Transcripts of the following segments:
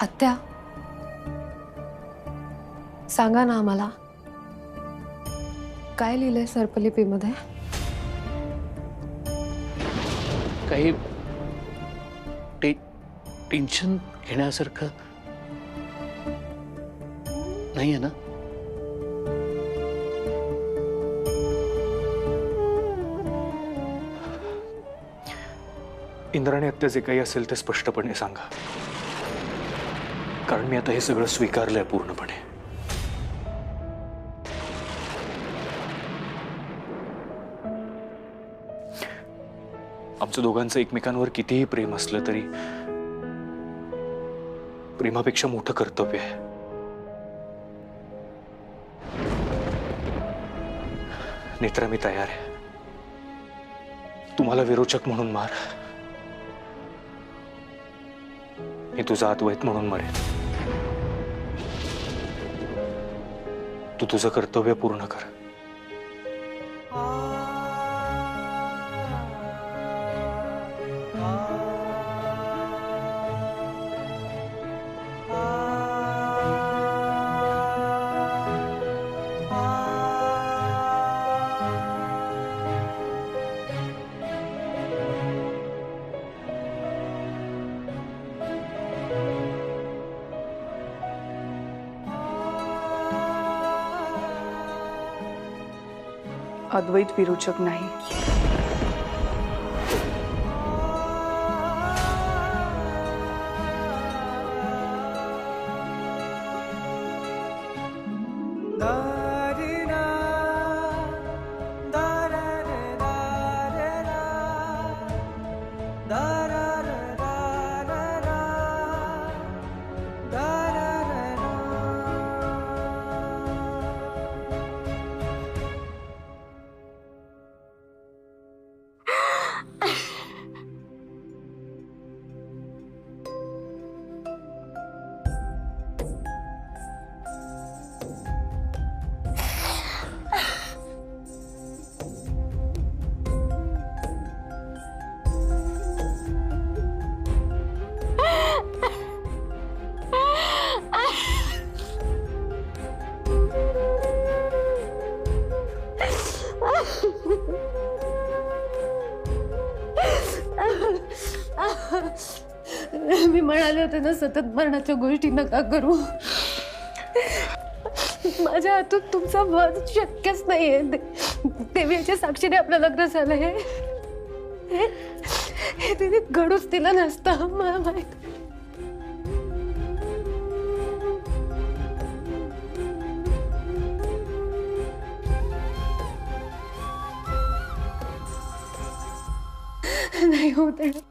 आत्या, सांगा ना आम्हाला, काय लिहिलंय सर्पलिपीमध्ये? काही टेन्शन घेण्यासारखं नाही आहे ना? इंद्राणी आत्या जे काही असेल ते स्पष्टपणे सांगा, कारण मी आता हे सगळं स्वीकारलंय पूर्णपणे. आमचं दोघांचं एकमेकांवर कितीही प्रेम असलं तरी प्रेमापेक्षा मोठं कर्तव्य आहे. नेत्रा, मी तयार आहे. तुम्हाला विरोचक म्हणून मार, मी तुझा अद्वैत म्हणून मरेन. तू तुझं कर्तव्य पूर्ण कर. अद्वैत विरोचक नाही. मी म्हणाले होते ना, सतत मरणाच्या गोष्टी नका करू. माझ्या हातून तुमचा वध शक्यच नाहीये. देवीच्या साक्षीने आपलं लग्न झालंय. हे तिने घडूच दिलं नसतं, मला माहित. नाही होत आहे.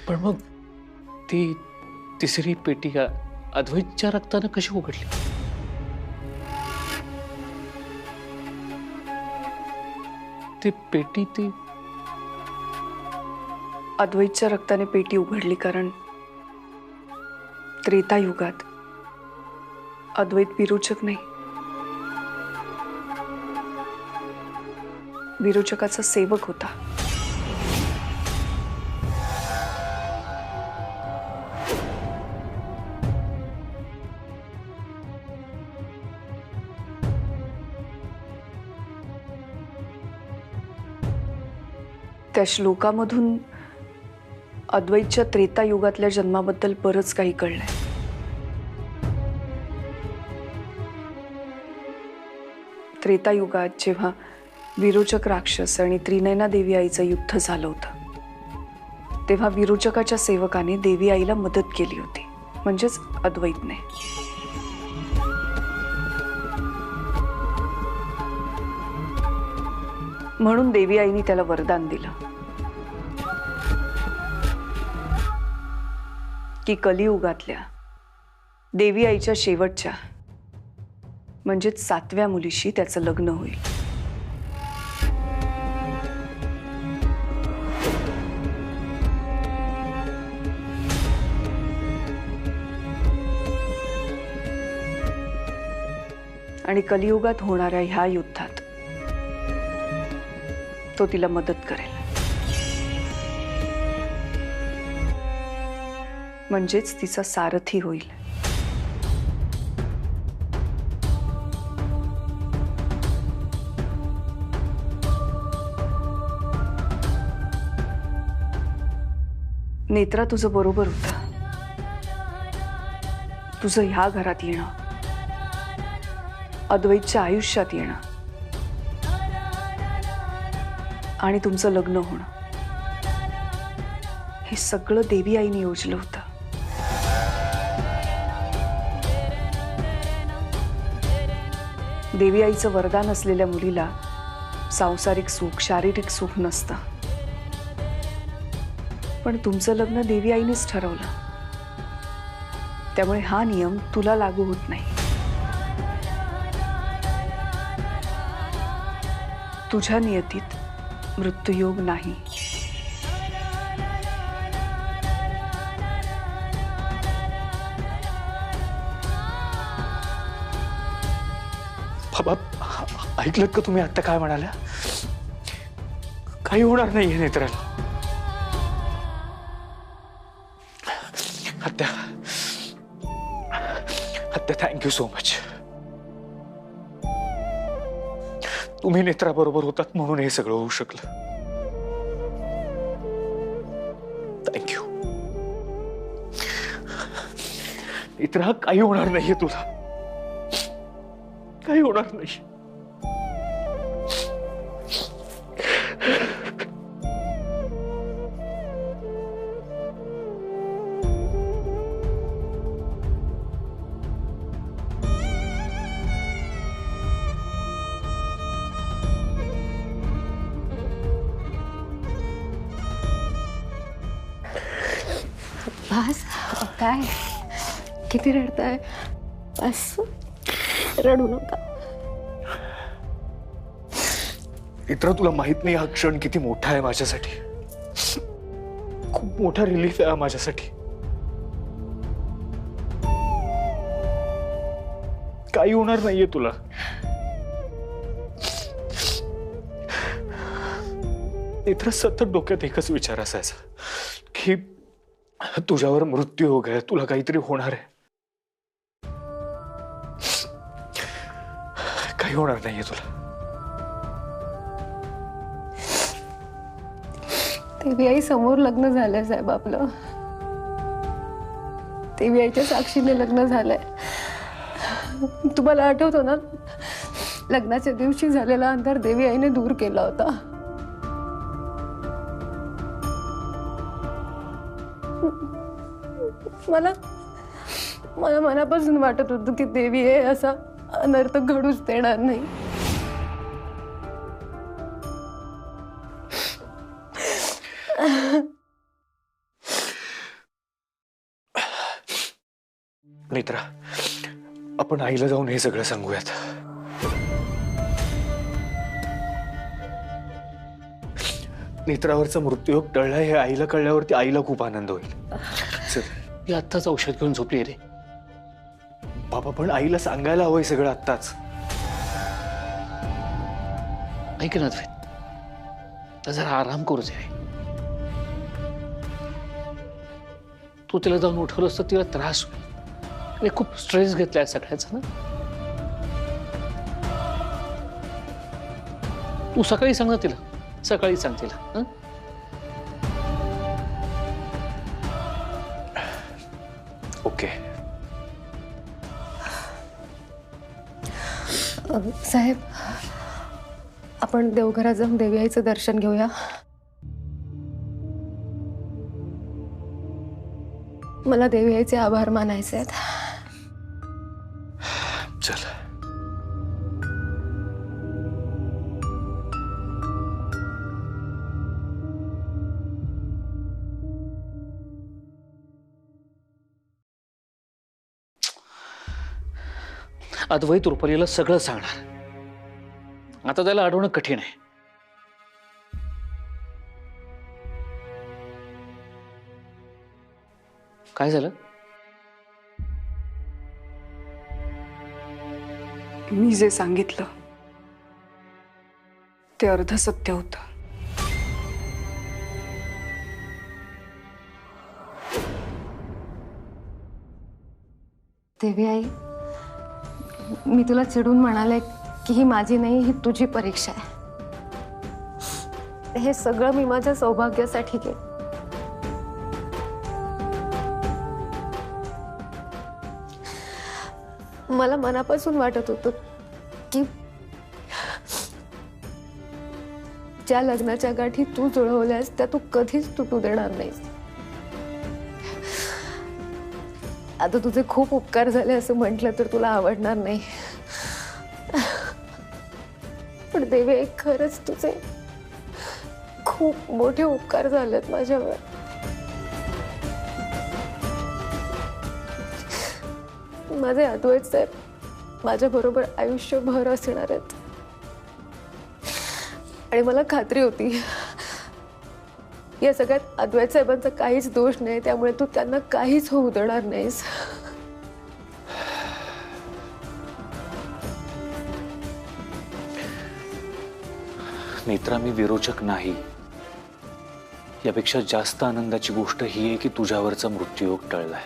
पण मग ती तिसरी पेटी अद्वैतच्या रक्तानं कशी उघडली? ती पेटी ती अद्वैतच्या रक्ताने पेटी उघडली कारण त्रेतायुगात अद्वैत विरोचक नाही, विरोचकाचा सेवक होता. त्या श्लोकामधून अद्वैतच्या त्रेतायुगातल्या जन्माबद्दल बरंच काही कळलंय. त्रेतायुगात जेव्हा विरोचक राक्षस आणि त्रिनयना देवी आईचं युद्ध झालं होतं, तेव्हा विरोचकाच्या सेवकाने देवी आईला मदत केली होती, म्हणजेच अद्वैतने. म्हणून देवी आईने त्याला वरदान दिलं की कलियुगातल्या देवी आईच्या शेवटच्या म्हणजेच 7व्या मुलीशी त्याचं लग्न होईल. आणि कलियुगात होणाऱ्या ह्या युद्धात तो तिला मदत करेल. म्हणजेच तिचा सारथी होईल. नेत्रा, तुझं बरोबर होतं. तुझं ह्या घरात येणं, अद्वैतच्या आयुष्यात येणं आणि तुमचं लग्न होणं, हे सगळं देवी आईने योजलं होतं. देवी आईचं वरदान असलेल्या मुलीला सांसारिक सुख, शारीरिक सुख नसतं. पण तुमचं लग्न देवी आईनेच ठरवलं. त्यामुळे हा नियम तुला लागू होत नाही. तुझ्या नियतीत मृत्यूयोग नाही. बाबा, ऐकलं का तुम्ही आता काय म्हणाल्या? काही होणार नाहीये नेत्राला. आत्या, आत्या, थँक्यू सो मच. तुम्ही नेत्रा बरोबर होतात म्हणून हे सगळं होऊ शकलं. थँक्यू. नेत्रा, काही होणार नाहीये तुला, काही होणार नाही. बस काय किती रडताय? बस रडू नका. मित्र, तुला माहित नाही हा क्षण किती मोठा आहे माझ्यासाठी. खूप मोठा रिलीफ आहे माझ्यासाठी. काही होणार नाहीये तुला. मित्र, सतत डोक्यात एकच विचार असायचा की तुझ्यावर मृत्यू हो गया, तुला काहीतरी होणार आहे. काही होणार नाहीये तुला. देवी आई समोर लग्न झालंय साहेब आपलं. देवी आईच्या साक्षीने लग्न झालंय. तुम्हाला आठवतं ना, लग्नाच्या दिवशी झालेला अंतर देवी आईने दूर केला होता. मला मला मनापासून वाटत होतं की देवी आहे असा अनर्थ घडूच देणार नाही. मित्रा, आपण आईला जाऊन हे सगळं सांगूयात. नेत्रावरचा मृत्यूयोग टळला हे आईला कळल्यावरती आईला खूप आनंद होईल. चल, ती आत्ताच औषध घेऊन झोपली रे. बाबा, पण आईला सांगायला हवंय सगळं आत्ताच. ऐक ना अद्वैत, तर जरा आराम करू दे. तू तिला जाऊन उठवलंस तर तिला त्रास होईल. आणि खूप स्ट्रेस घेतलाय सगळ्याचा ना. तू सकाळी सांग ना तिला, सकाळी सांग तिला. हं? ओके. साहेब, आपण देवघरात जाऊन देवी आईचं दर्शन घेऊया. मला देवी आईचे आभार मानायचे आहेत. चल. अद्वैत रुपालीला सगळं सांगणार. आता त्याला अडवणं कठीण आहे. काय झालं? मी जे सांगितलं ते अर्धसत्य होतं. देवी आई, मी तुला चिडून म्हणाले की ही माझी नाही, ही तुझी परीक्षा आहे. हे सगळं मी माझ्या सौभाग्यासाठी केलं. मला मनापासून वाटत होतं की ज्या लग्नाच्या गाठी तू जुळवल्यास त्या तू कधीच तुटू देणार नाहीस. आता तुझे खूप उपकार झाले असं म्हटलं तर तुला आवडणार नाही, पण देवी खरंच तुझे खूप मोठे उपकार झालेत माझ्यावर. माझे अद्वैत साहेब माझ्या बरोबर आयुष्यभर असणार आहेत आणि मला खात्री होती या सगळ्यात अद्वैत साहेबांचा काहीच दोष नाही, त्यामुळे तू त्यांना काहीच होऊ देणार नाहीस. नेत्रा, मी विरोचक नाही. यापेक्षा जास्त आनंदाची गोष्ट ही आहे की तुझ्यावरचा मृत्यूयोग टळलाय.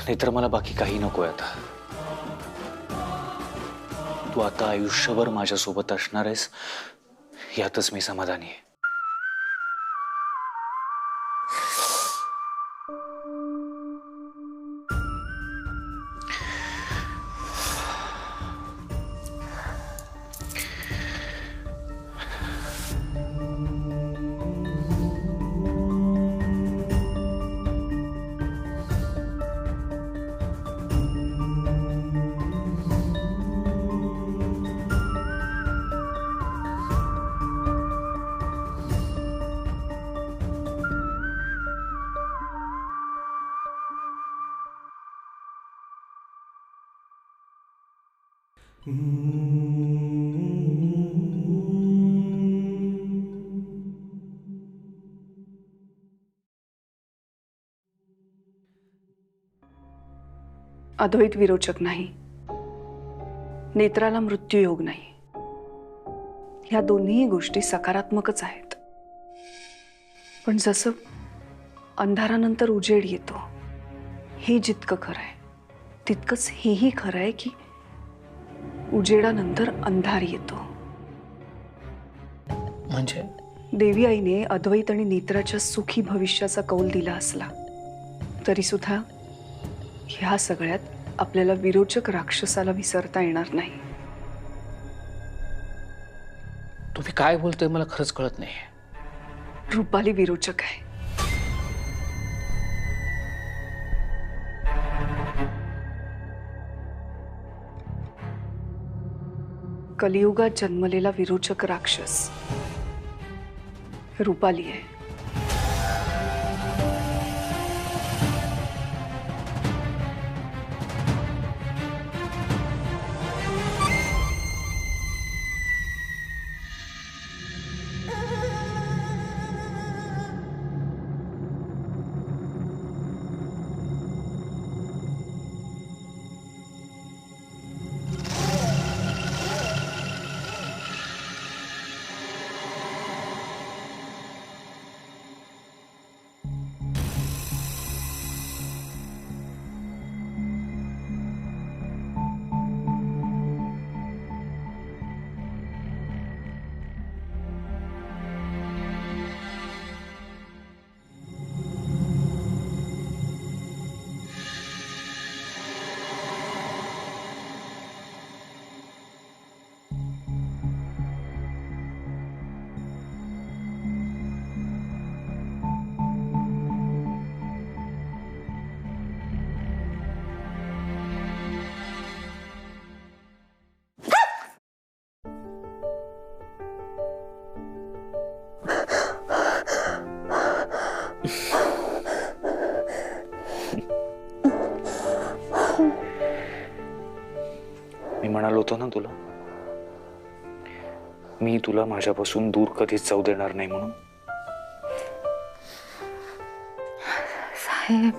नेत्रा, मला बाकी काही नकोय आता. तू आता आयुष्यभर माझ्यासोबत असणार आहेस यातच मी समाधानी आहे. अद्वैत विरोचक नाही, नेत्राला मृत्यूयोग नाही. ह्या दोन्ही गोष्टी सकारात्मकच आहेत. पण जसं अंधारानंतर उजेड येतो हे जितकं खरं आहे तितकंच हेही खरं आहे की उजेडानंतर अंधार येतो. म्हणजे देवी आईने अद्वैत आणि नेत्राच्या सुखी भविष्याचा कौल दिला असला तरी सुद्धा ह्या सगळ्यात आपल्याला विरोचक राक्षसाला विसरता येणार नाही. तुम्ही काय बोलतोय मला खरंच कळत नाही. रूपाली विरोचक आहे. कलियुगात जन्मलेला विरोचक राक्षस रूपाली आहे. मी म्हणालो होतो ना तुला, मी तुला माझ्यापासून दूर कधीच जाऊ देणार नाही म्हणून. साहेब,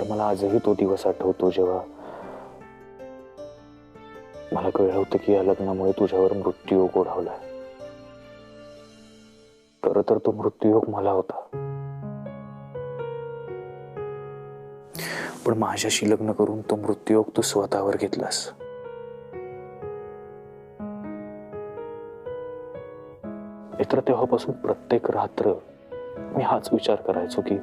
मला आजही तो दिवस आठवतो जेव्हा मला कळलं होतं की या लग्नामुळे तुझ्यावर मृत्यूयोग ओढावलाय. खरं तर तो मृत्यूयोग मला होता, पण माझ्याशी लग्न करून तो मृत्यूयोग तू स्वतःवर घेतलास. मित्र, तेव्हापासून प्रत्येक रात्र मी हाच विचार करायचो की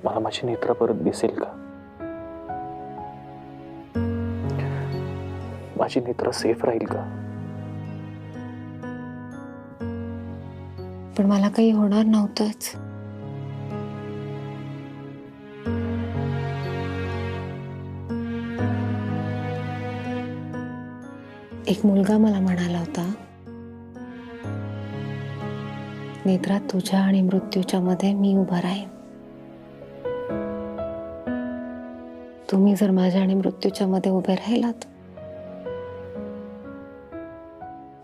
मला माझी नेत्रा परत दिसेल का, माझी नेत्रा सेफ राहील का. पण मला काही होणार नव्हतंच. एक मुलगा मला म्हणाला होता, नेत्रा, तुझ्या आणि मृत्यूच्या मध्ये मी उभा राहीन. तुम्ही जर माझ्या आणि मृत्यूच्या मध्ये उभे राहिलात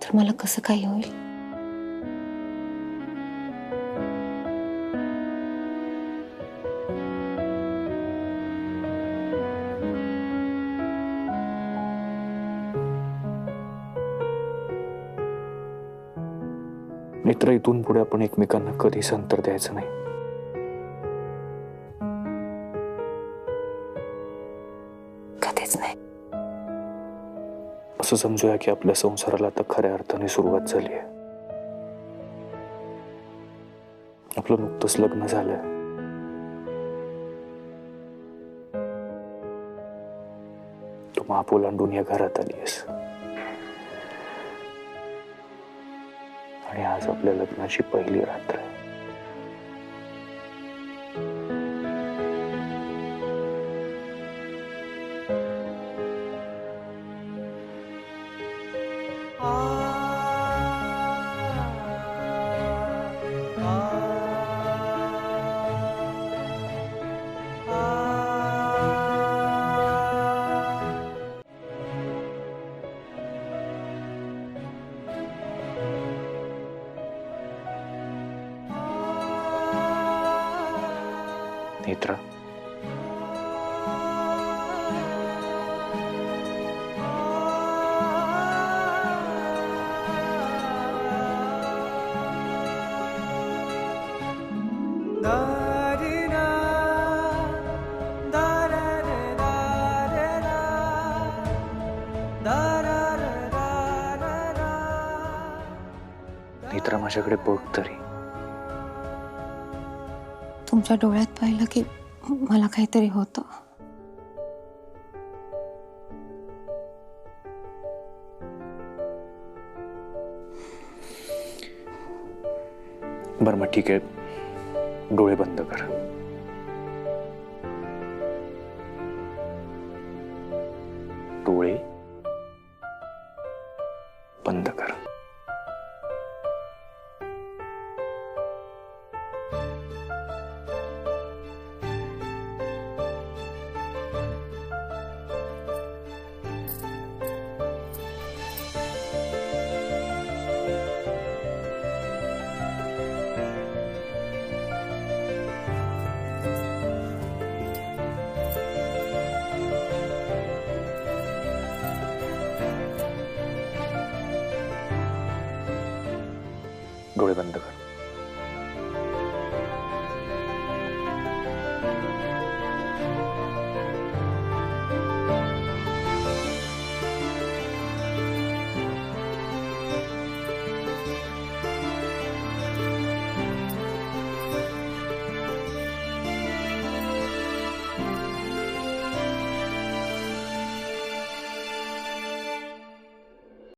तर मला कसं काही होईल. मित्र, इथून पुढे आपण एकमेकांना कधीच अंतर द्यायचं नाही. कधीच नाही. असं समजूया की आपल्या संसाराला आता खऱ्या अर्थाने सुरुवात झाली आहे. आपलं नुकतंच लग्न झालंय. तू माप ओलांडून या घरात आलीयस आणि आज आपल्या लग्नाची पहिली रात्र आहे. नेत्रा, नेत्रा, माझ्याकडे बघ तरी. तुमच्या डोळ्यात पाहिलं की मला काहीतरी होतं. बरं मग ठीक आहे, डोळे बंद कर. डोळे बंद कर. डोळे बंद कर.